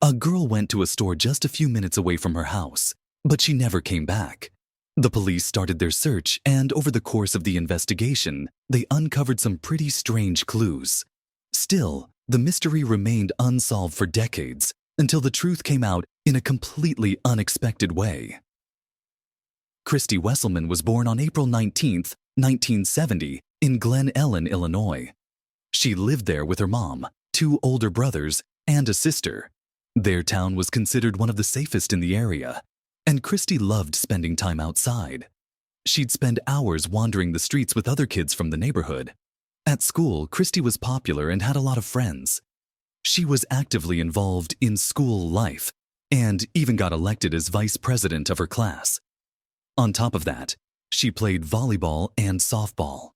A girl went to a store just a few minutes away from her house, but she never came back. The police started their search, and over the course of the investigation, they uncovered some pretty strange clues. Still, the mystery remained unsolved for decades until the truth came out in a completely unexpected way. Christy Wesselman was born on April 19, 1970, in Glen Ellen, Illinois. She lived there with her mom, 2 older brothers, and a sister. Their town was considered one of the safest in the area, and Christy loved spending time outside. She'd spend hours wandering the streets with other kids from the neighborhood. At school, Christy was popular and had a lot of friends. She was actively involved in school life and even got elected as vice president of her class. On top of that, she played volleyball and softball.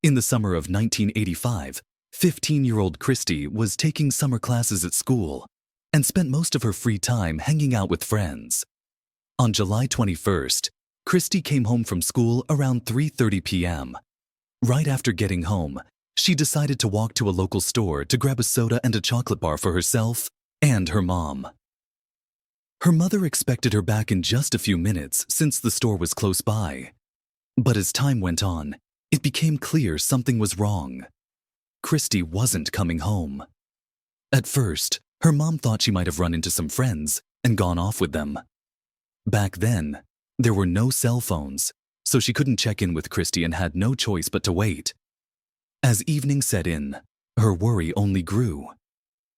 In the summer of 1985, 15-year-old Christy was taking summer classes at school and spent most of her free time hanging out with friends. On July 21st, Christy came home from school around 3:30 p.m. Right after getting home, she decided to walk to a local store to grab a soda and a chocolate bar for herself and her mom. Her mother expected her back in just a few minutes since the store was close by. But as time went on, it became clear something was wrong. Christy wasn't coming home. At first, her mom thought she might have run into some friends and gone off with them. Back then, there were no cell phones, so she couldn't check in with Christy and had no choice but to wait. As evening set in, her worry only grew.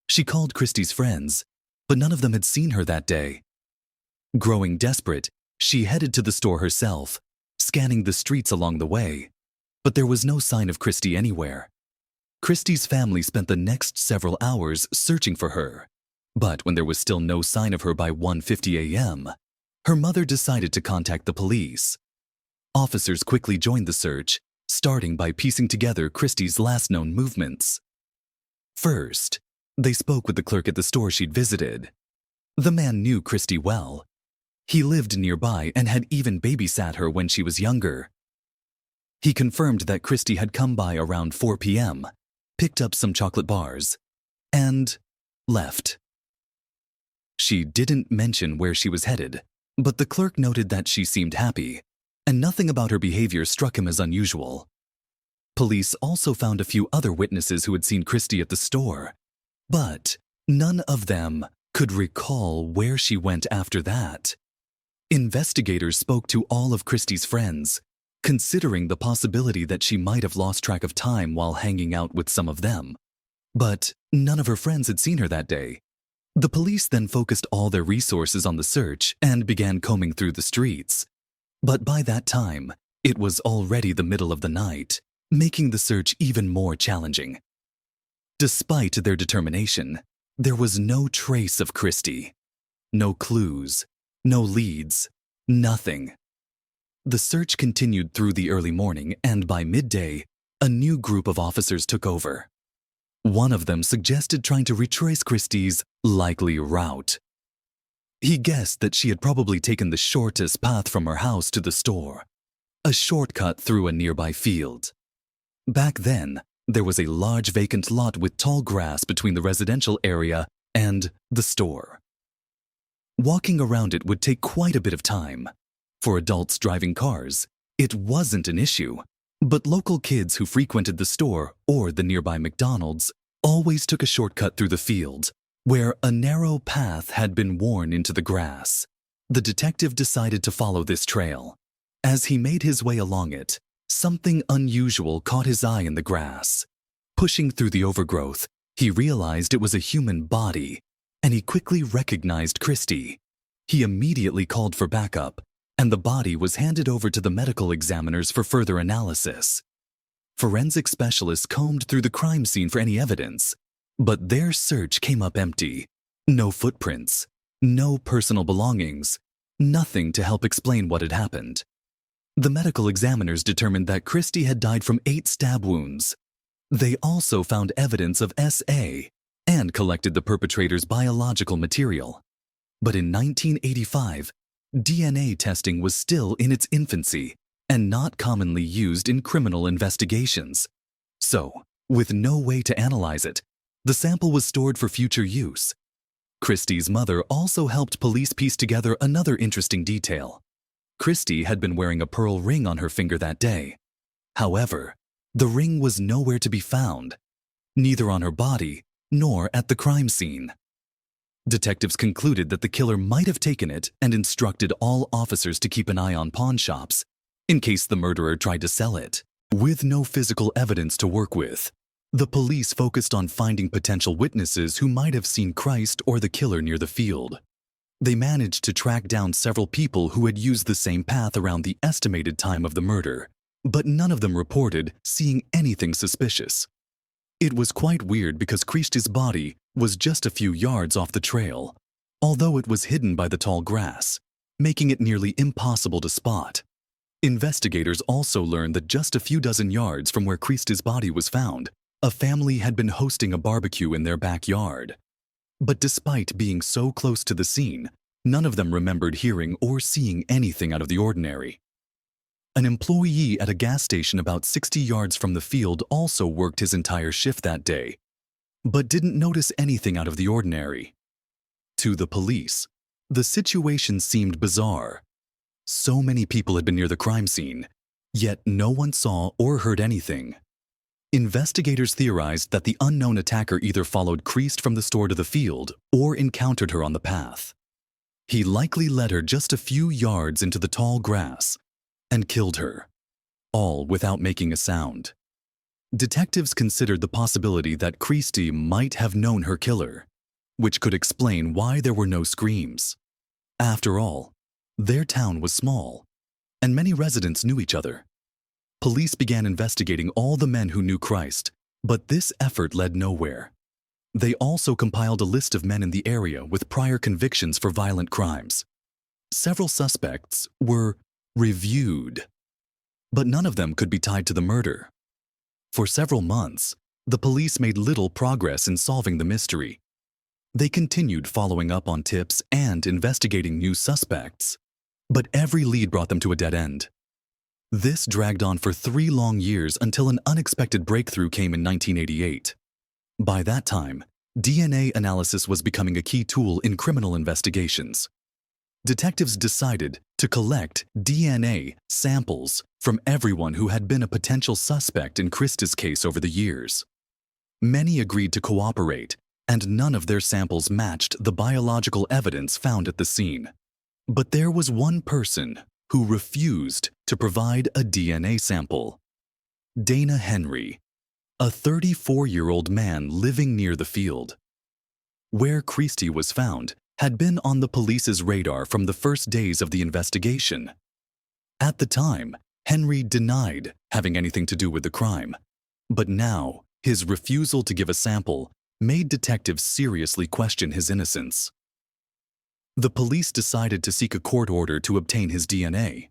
She called Christy's friends, but none of them had seen her that day. Growing desperate, she headed to the store herself, scanning the streets along the way, but there was no sign of Christy anywhere. Christy's family spent the next several hours searching for her, but when there was still no sign of her by 1:50 a.m., her mother decided to contact the police. Officers quickly joined the search, starting by piecing together Christy's last known movements. First, they spoke with the clerk at the store she'd visited. The man knew Christy well. He lived nearby and had even babysat her when she was younger. He confirmed that Christy had come by around 4 p.m., picked up some chocolate bars, and left. She didn't mention where she was headed, but the clerk noted that she seemed happy, and nothing about her behavior struck him as unusual. Police also found a few other witnesses who had seen Christy at the store, but none of them could recall where she went after that. Investigators spoke to all of Christy's friends, considering the possibility that she might have lost track of time while hanging out with some of them. But none of her friends had seen her that day. The police then focused all their resources on the search and began combing through the streets. But by that time, it was already the middle of the night, making the search even more challenging. Despite their determination, there was no trace of Christy. No clues, no leads, nothing. The search continued through the early morning, and by midday, a new group of officers took over. One of them suggested trying to retrace Christy's likely route. He guessed that she had probably taken the shortest path from her house to the store, a shortcut through a nearby field. Back then, there was a large vacant lot with tall grass between the residential area and the store. Walking around it would take quite a bit of time. For adults driving cars, it wasn't an issue, but local kids who frequented the store or the nearby McDonald's always took a shortcut through the field, where a narrow path had been worn into the grass. The detective decided to follow this trail. As he made his way along it, something unusual caught his eye in the grass. Pushing through the overgrowth, he realized it was a human body, and he quickly recognized Christy. He immediately called for backup, and the body was handed over to the medical examiners for further analysis. Forensic specialists combed through the crime scene for any evidence, but their search came up empty. No footprints, no personal belongings, nothing to help explain what had happened. The medical examiners determined that Christy had died from 8 stab wounds. They also found evidence of SA and collected the perpetrator's biological material. But in 1985, DNA testing was still in its infancy and not commonly used in criminal investigations. So, with no way to analyze it, the sample was stored for future use. Christie's mother also helped police piece together another interesting detail. Christie had been wearing a pearl ring on her finger that day. However, the ring was nowhere to be found, neither on her body nor at the crime scene. Detectives concluded that the killer might have taken it and instructed all officers to keep an eye on pawn shops in case the murderer tried to sell it. With no physical evidence to work with, the police focused on finding potential witnesses who might have seen Christ or the killer near the field. They managed to track down several people who had used the same path around the estimated time of the murder, but none of them reported seeing anything suspicious. It was quite weird because Christie's body was just a few yards off the trail, although it was hidden by the tall grass, making it nearly impossible to spot. Investigators also learned that just a few dozen yards from where Christie's body was found, a family had been hosting a barbecue in their backyard. But despite being so close to the scene, none of them remembered hearing or seeing anything out of the ordinary. An employee at a gas station about 60 yards from the field also worked his entire shift that day, but didn't notice anything out of the ordinary. To the police, the situation seemed bizarre. So many people had been near the crime scene, yet no one saw or heard anything. Investigators theorized that the unknown attacker either followed Christ from the store to the field or encountered her on the path. He likely led her just a few yards into the tall grass and killed her, all without making a sound. Detectives considered the possibility that Christie might have known her killer, which could explain why there were no screams. After all, their town was small, and many residents knew each other. Police began investigating all the men who knew Christ, but this effort led nowhere. They also compiled a list of men in the area with prior convictions for violent crimes. Several suspects were reviewed, but none of them could be tied to the murder. For several months, the police made little progress in solving the mystery. They continued following up on tips and investigating new suspects, but every lead brought them to a dead end. This dragged on for 3 long years until an unexpected breakthrough came in 1988. By that time, DNA analysis was becoming a key tool in criminal investigations. Detectives decided to collect DNA samples from everyone who had been a potential suspect in Christie's case over the years. Many agreed to cooperate, and none of their samples matched the biological evidence found at the scene. But there was one person who refused to provide a DNA sample. Dana Henry, a 34-year-old man living near the field. Where Christie was found had been on the police's radar from the first days of the investigation. At the time, Henry denied having anything to do with the crime, but now his refusal to give a sample made detectives seriously question his innocence. The police decided to seek a court order to obtain his DNA.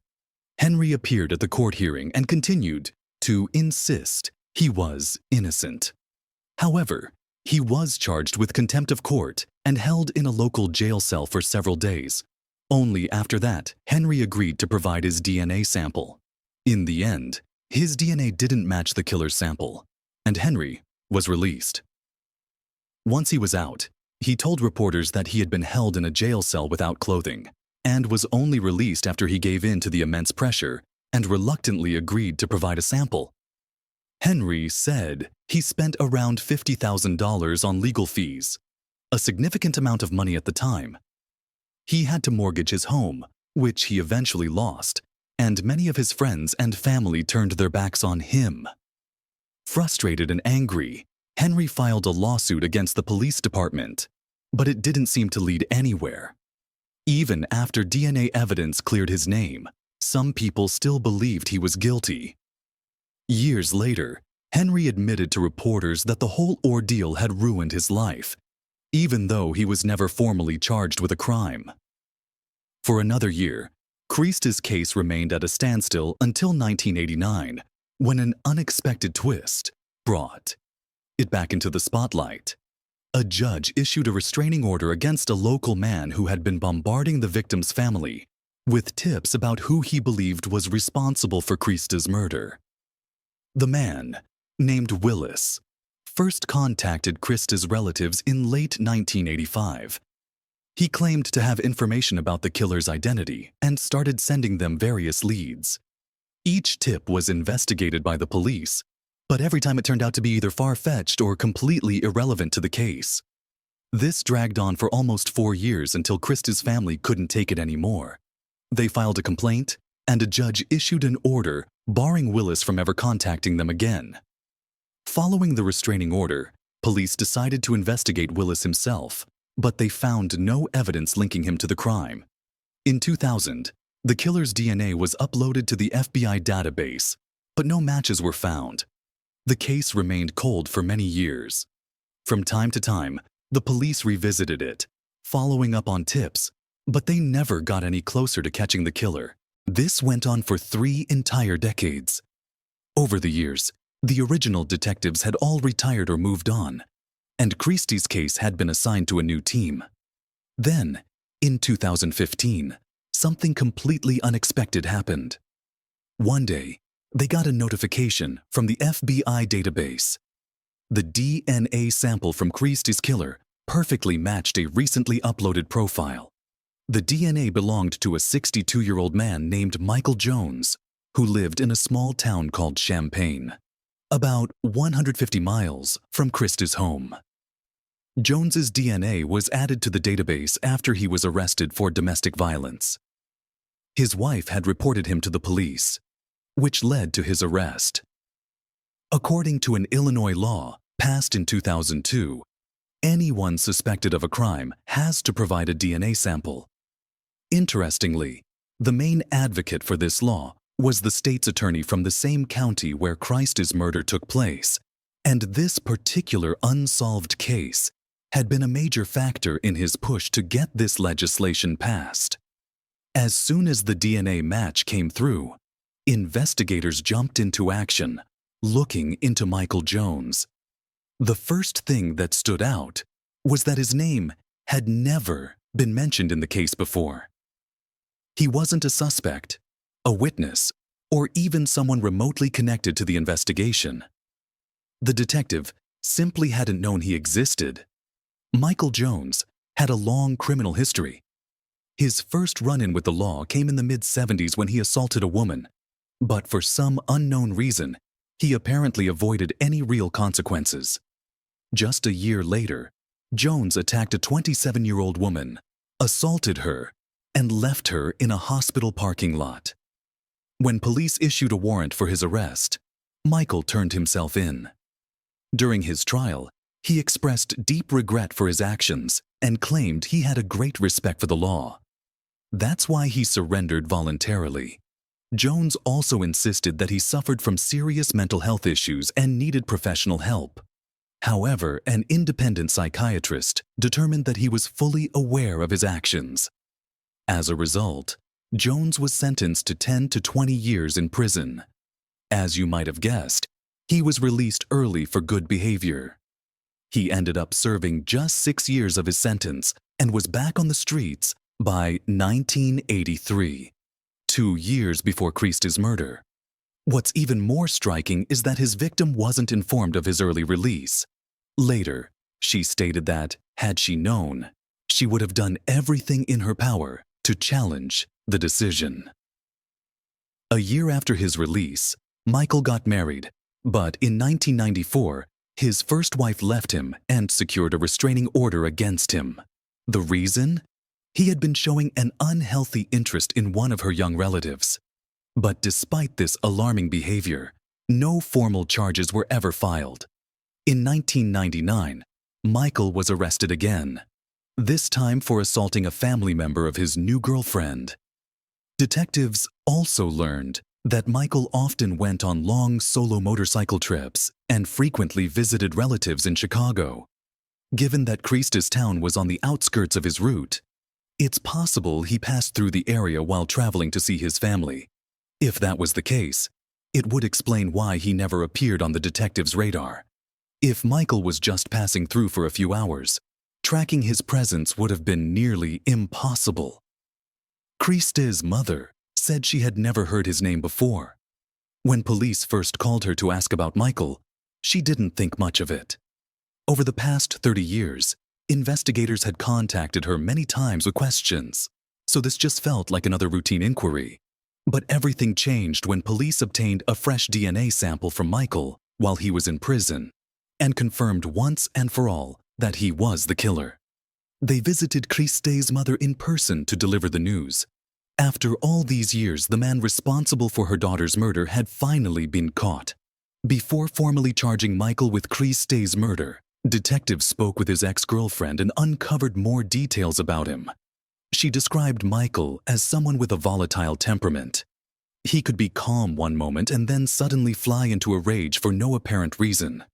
Henry appeared at the court hearing and continued to insist he was innocent. However, he was charged with contempt of court and held in a local jail cell for several days. Only after that, Henry agreed to provide his DNA sample. In the end, his DNA didn't match the killer's sample, and Henry was released. Once he was out, he told reporters that he had been held in a jail cell without clothing and was only released after he gave in to the immense pressure and reluctantly agreed to provide a sample. Henry said he spent around $50,000 on legal fees, a significant amount of money at the time. He had to mortgage his home, which he eventually lost, and many of his friends and family turned their backs on him. Frustrated and angry, Henry filed a lawsuit against the police department, but it didn't seem to lead anywhere. Even after DNA evidence cleared his name, some people still believed he was guilty. Years later, Henry admitted to reporters that the whole ordeal had ruined his life, even though he was never formally charged with a crime. For another year, Christie's case remained at a standstill until 1989, when an unexpected twist brought it back into the spotlight. A judge issued a restraining order against a local man who had been bombarding the victim's family with tips about who he believed was responsible for Christie's murder. The man, named Willis, first contacted Christie's relatives in late 1985 He claimed to have information about the killer's identity and started sending them various leads. Each tip was investigated by the police, but every time it turned out to be either far-fetched or completely irrelevant to the case. This dragged on for almost 4 years until Krista's family couldn't take it anymore. They filed a complaint, and a judge issued an order barring Willis from ever contacting them again. Following the restraining order, police decided to investigate Willis himself, but they found no evidence linking him to the crime. In 2000, the killer's DNA was uploaded to the FBI database, but no matches were found. The case remained cold for many years. From time to time, the police revisited it, following up on tips, but they never got any closer to catching the killer. This went on for 3 entire decades. Over the years, the original detectives had all retired or moved on, and Christie's case had been assigned to a new team. Then, in 2015, something completely unexpected happened. One day, they got a notification from the FBI database. The DNA sample from Christie's killer perfectly matched a recently uploaded profile. The DNA belonged to a 62-year-old man named Michael Jones, who lived in a small town called Champaign, about 150 miles from Krista's home. Jones's DNA was added to the database after he was arrested for domestic violence. His wife had reported him to the police, which led to his arrest. According to an Illinois law passed in 2002, anyone suspected of a crime has to provide a DNA sample. Interestingly, the main advocate for this law was the state's attorney from the same county where Christ's murder took place, and this particular unsolved case had been a major factor in his push to get this legislation passed. As soon as the DNA match came through, investigators jumped into action, looking into Michael Jones. The first thing that stood out was that his name had never been mentioned in the case before. He wasn't a suspect, a witness, or even someone remotely connected to the investigation. The detective simply hadn't known he existed. Michael Jones had a long criminal history. His first run-in with the law came in the mid-70s when he assaulted a woman, but for some unknown reason, he apparently avoided any real consequences. Just a year later, Jones attacked a 27-year-old woman, assaulted her, and left her in a hospital parking lot. When police issued a warrant for his arrest, Michael turned himself in. During his trial, he expressed deep regret for his actions and claimed he had a great respect for the law. That's why he surrendered voluntarily. Jones also insisted that he suffered from serious mental health issues and needed professional help. However, an independent psychiatrist determined that he was fully aware of his actions. As a result, Jones was sentenced to 10 to 20 years in prison. As you might have guessed, he was released early for good behavior. He ended up serving just 6 years of his sentence and was back on the streets by 1983, 2 years before Christ's murder. What's even more striking is that his victim wasn't informed of his early release. Later, she stated that, had she known, she would have done everything in her power to challenge the decision. A year after his release, Michael got married, but in 1994, his first wife left him and secured a restraining order against him. The reason? He had been showing an unhealthy interest in one of her young relatives. But despite this alarming behavior, no formal charges were ever filed. In 1999, Michael was arrested again, this time for assaulting a family member of his new girlfriend. Detectives also learned that Michael often went on long solo motorcycle trips and frequently visited relatives in Chicago. Given that Christ's town was on the outskirts of his route, it's possible he passed through the area while traveling to see his family. If that was the case, it would explain why he never appeared on the detective's radar. If Michael was just passing through for a few hours, tracking his presence would have been nearly impossible. Christ's mother said she had never heard his name before. When police first called her to ask about Michael, she didn't think much of it. Over the past 30 years, Investigators had contacted her many times with questions, so this just felt like another routine inquiry. But everything changed when police obtained a fresh DNA sample from Michael while he was in prison and confirmed once and for all that he was the killer. They visited Christe's mother in person to deliver the news. After all these years, the man responsible for her daughter's murder had finally been caught. Before formally charging Michael with Christe's murder, detectives spoke with his ex-girlfriend and uncovered more details about him. She described Michael as someone with a volatile temperament. He could be calm one moment and then suddenly fly into a rage for no apparent reason.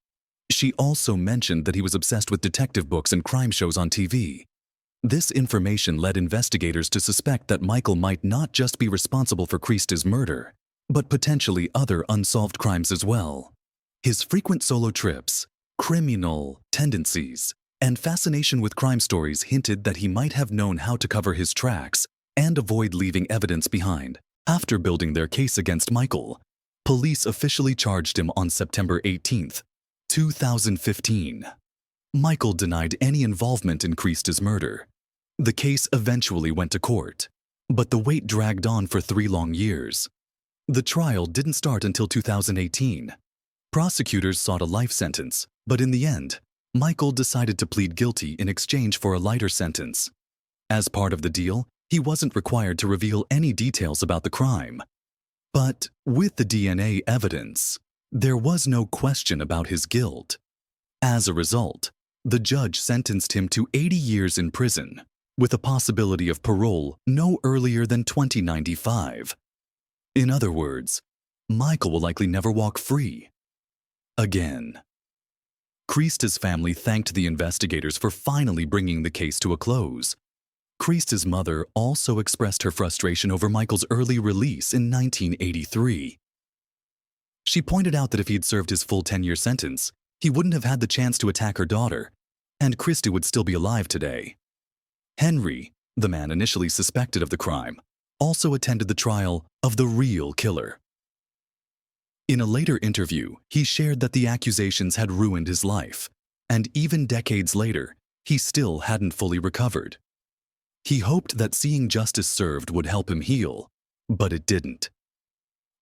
She also mentioned that he was obsessed with detective books and crime shows on TV. This information led investigators to suspect that Michael might not just be responsible for Christe's murder, but potentially other unsolved crimes as well. His frequent solo trips, criminal tendencies, and fascination with crime stories hinted that he might have known how to cover his tracks and avoid leaving evidence behind. After building their case against Michael, police officially charged him on September 18, 2015. Michael denied any involvement in Christe's murder. The case eventually went to court, but the wait dragged on for 3 long years. The trial didn't start until 2018. Prosecutors sought a life sentence, but in the end, Michael decided to plead guilty in exchange for a lighter sentence. As part of the deal, he wasn't required to reveal any details about the crime. But with the DNA evidence, there was no question about his guilt. As a result, the judge sentenced him to 80 years in prison, with a possibility of parole no earlier than 2095. In other words, Michael will likely never walk free again. Christe's family thanked the investigators for finally bringing the case to a close. Christe's mother also expressed her frustration over Michael's early release in 1983. She pointed out that if he had served his full 10-year sentence, he wouldn't have had the chance to attack her daughter, and Christe would still be alive today. Henry, the man initially suspected of the crime, also attended the trial of the real killer. In a later interview, he shared that the accusations had ruined his life, and even decades later, he still hadn't fully recovered. He hoped that seeing justice served would help him heal, but it didn't.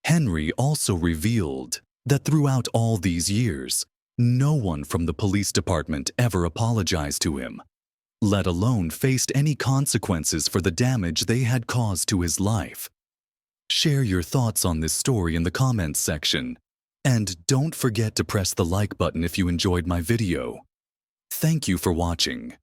Henry also revealed that throughout all these years, no one from the police department ever apologized to him, let alone faced any consequences for the damage they had caused to his life. Share your thoughts on this story in the comments section, and don't forget to press the like button if you enjoyed my video. Thank you for watching.